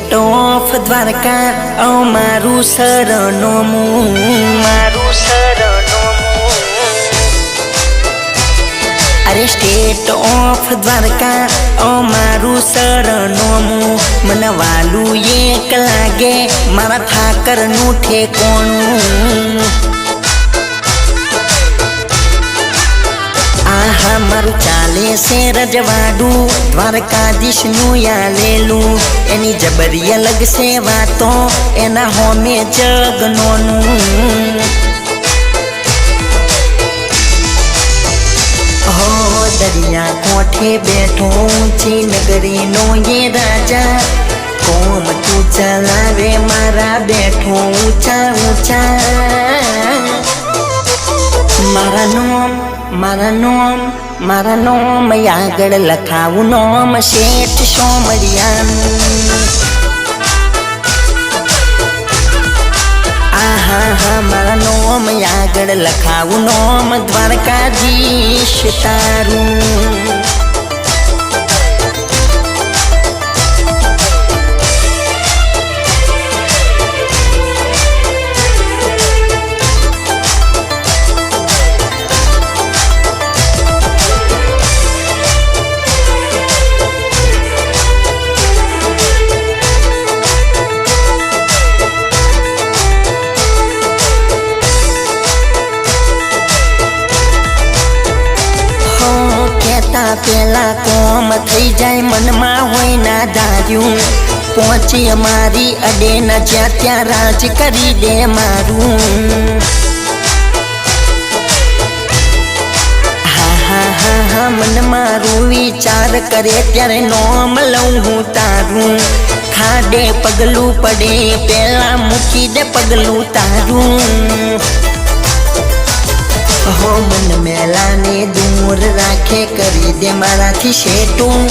state of Dwarka અમારું સરનામું મારું સરનામું અરે સ્ટેટ ઓફ દ્વારકા અમારું સરનામું મને વાલું એક લાગે મારા ઠાકરનું ઠેકોણું આહા મારું ચાલે છે રજવાડું દ્વારકાધીશનું આલેલું એની જબરી અલગ છે વાતો એના હોમે જગનોનું હો દરિયા કોઠે બેઠો ઊંચી નગરીનો એ રાજા કોમ તું ચલાવે મારા બેઠો ઊંચા ઊંચા મારા નોમ આગળ લખાવું નોમ શેઠ સોમરિયાનું આહા મારા નોમ આગળ લખાવું નોમ દ્વારકાધીશ તારું પેલા કોમ થઈ જાય મનમાં હોય ના ધાર્યું પહોંચી અમારી અડે ના જ્યાં ત્યાં રાજ કરી દે મારું હા મન મારું વિચાર કરે ત્યારે નોમ લઉં હું તારું ખાડે પગલું પડે પેલા મૂકી દે પગલું તારું હો મન મેલાને દૂર રાખે કરી દે મારાથી શેટું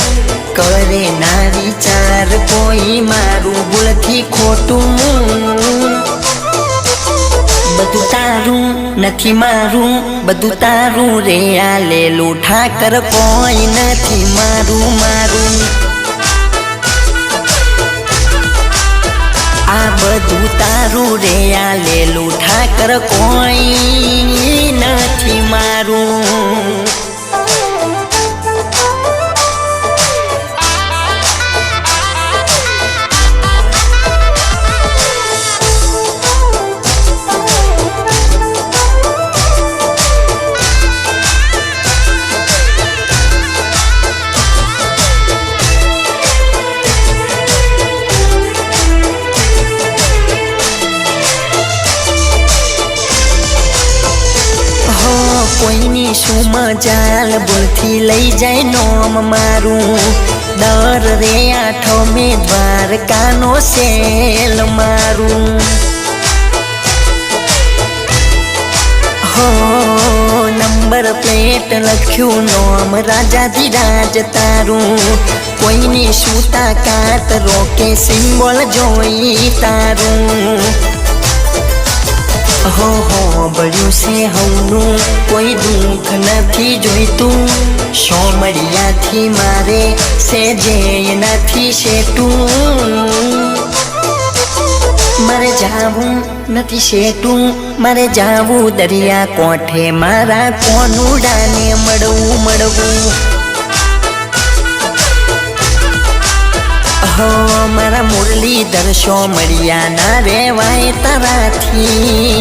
કરે ના વિચાર કોઈ મારું ભૂલથી ખોટું બધું તારું નથી મારું બધું તારું રે આલેલું ઠાકર કોઈ નથી મારું આ બધું તારું રે આલેલું ઠાકર કોઈ નથી મારું કોઈની શું મજાલ ભૂલથી લઈ જાય નોમ મારું દર રે આઠમે દ્વારકાનો સેલ મારું હો નંબર પ્લેટ લખ્યું નોમ રાજાધિરાજ તારું કોઈની શું તાકાત રોકે સિમ્બોલ જોઈ તારું હો બળ્યું છે હવનું કોઈ દુઃખ નથી જોઈતું સોમરિયાથી મારે સેજે નથી શેટું મારે જાવું નથી શેટું મારે જાવું દરિયા કોઠે મારા કોનુડાને મળવું હો મારા મુરલીધર સોમરિયા ના રેવાય તારાથી